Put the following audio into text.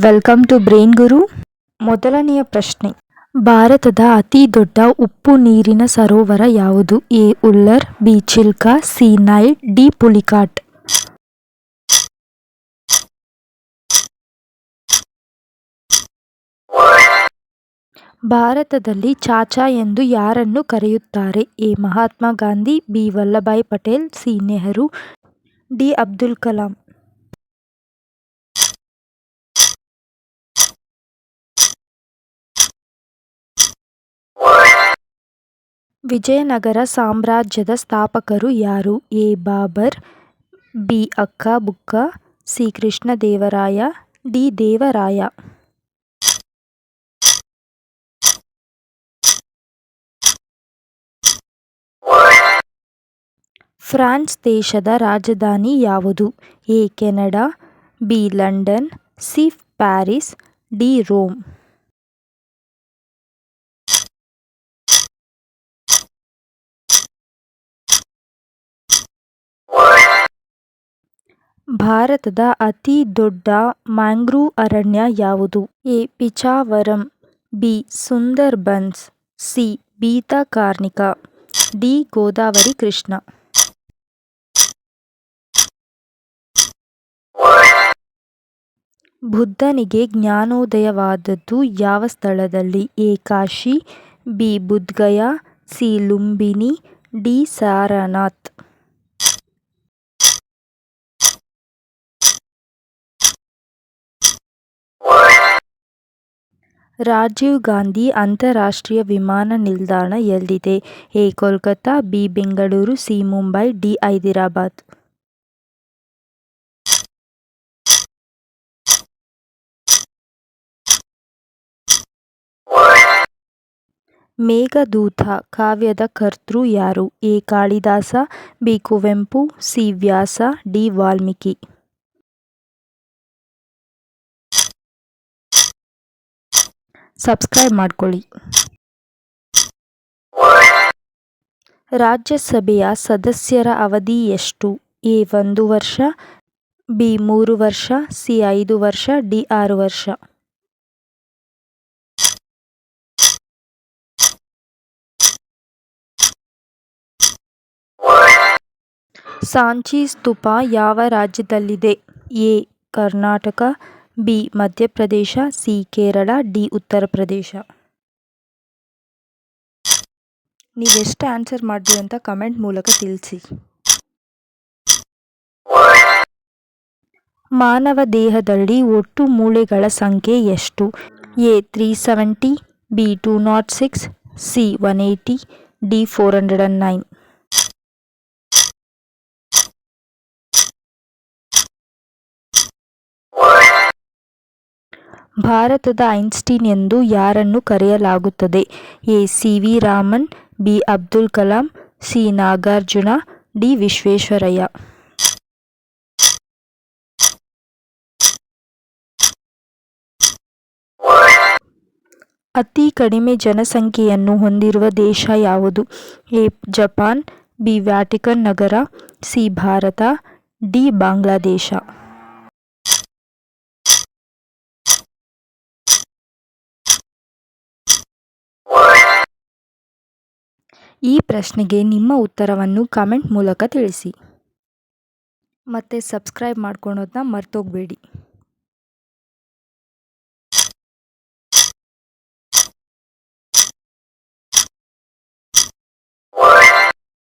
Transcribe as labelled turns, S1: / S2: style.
S1: Welcome to brain ಗುರು. ಮೊದಲನೆಯ ಪ್ರಶ್ನೆ, ಭಾರತದ ಅತಿ ದೊಡ್ಡ ಉಪ್ಪು ನೀರಿನ ಸರೋವರ ಯಾವುದು? A Wular, B Chilka, C Nile, D Pulicat. ಭಾರತದಲ್ಲಿ ಚಾಚಾ ಎಂದು ಯಾರನ್ನು ಕರೆಯುತ್ತಾರೆ? A Mahatma Gandhi, B Vallabhbhai Patel, C Nehru, D Abdul Kalam. Vijayanagara ಸಾಮ್ರಾಜ್ಯದ ಸ್ಥಾಪಕರು ಯಾರು? A Babur, B Hakka Bukka, C Krishnadevaraya, D Devaraya. France ದೇಶದ ರಾಜಧಾನಿ ಯಾವುದು? A Canada, B London, C Paris, D Rome. ಭಾರತದ ಅತಿ ದೊಡ್ಡ ಮ್ಯಾಂಗ್ರೋವ್ ಅರಣ್ಯ ಯಾವುದು? A Pichavaram, B Sundarbans, C Bhitarkanika, D Godavari Krishna. ಬುದ್ಧನಿಗೆ ಜ್ಞಾನೋದಯವಾದದ್ದು ಯಾವ ಸ್ಥಳದಲ್ಲಿ? A Kashi, B Bodh Gaya, C Lumbini, D Sarnath. Rajiv Gandhi ಅಂತಾರಾಷ್ಟ್ರೀಯ ವಿಮಾನ ನಿಲ್ದಾಣ ಎಲ್ಲಿದೆ? A Kolkata, B Bengaluru, C Mumbai, D Hyderabad. Meghaduta ಕಾವ್ಯದ ಕರ್ತೃ ಯಾರು? A Kalidasa, B Kuvempu, C Vyasa, D Valmiki. Subscribe ಮಾಡ್ಕೊಳ್ಳಿ. ರಾಜ್ಯಸಭೆಯ ಸದಸ್ಯರ ಅವಧಿ ಎಷ್ಟು? ಎ 1 ವರ್ಷ, ಬಿ 3 ವರ್ಷ, ಸಿ 5 ವರ್ಷ, ಡಿ 6 ವರ್ಷ. ಸಾಂಚಿ ಸ್ತೂಪ ಯಾವ ರಾಜ್ಯದಲ್ಲಿದೆ? A Karnataka, B Madhya Pradesh, C Kerala, D Uttar Pradesh. ನೀವೆಷ್ಟು ಆನ್ಸರ್ ಮಾಡಿದ್ರಿ ಅಂತ ಕಮೆಂಟ್ ಮೂಲಕ ತಿಳಿಸಿ. ಮಾನವ ದೇಹದಲ್ಲಿ ಒಟ್ಟು ಮೂಳೆಗಳ ಸಂಖ್ಯೆ ಎಷ್ಟು? A 370, B 206, C 180, D 409. ಭಾರತದ ಐನ್ಸ್ಟೀನ್ ಎಂದು ಯಾರನ್ನು ಕರೆಯಲಾಗುತ್ತದೆ? A C V Raman, B Abdul Kalam, C Nagarjuna, D Visvesvaraya. ಅತಿ ಕಡಿಮೆ ಜನಸಂಖ್ಯೆಯನ್ನು ಹೊಂದಿರುವ ದೇಶ ಯಾವುದು? ಎ ಜಪಾನ್, ಬಿ ವ್ಯಾಟಿಕನ್ ನಗರ, ಸಿ ಭಾರತ, ಡಿ ಬಾಂಗ್ಲಾದೇಶ. ಈ ಪ್ರಶ್ನೆಗೆ ನಿಮ್ಮ ಉತ್ತರವನ್ನು ಕಮೆಂಟ್ ಮೂಲಕ ತಿಳಿಸಿ. ಮತ್ತೆ ಸಬ್ಸ್ಕ್ರೈಬ್ ಮಾಡ್ಕೊಳೋದನ್ನ ಮರ್ತೋಗ್ಬೇಡಿ.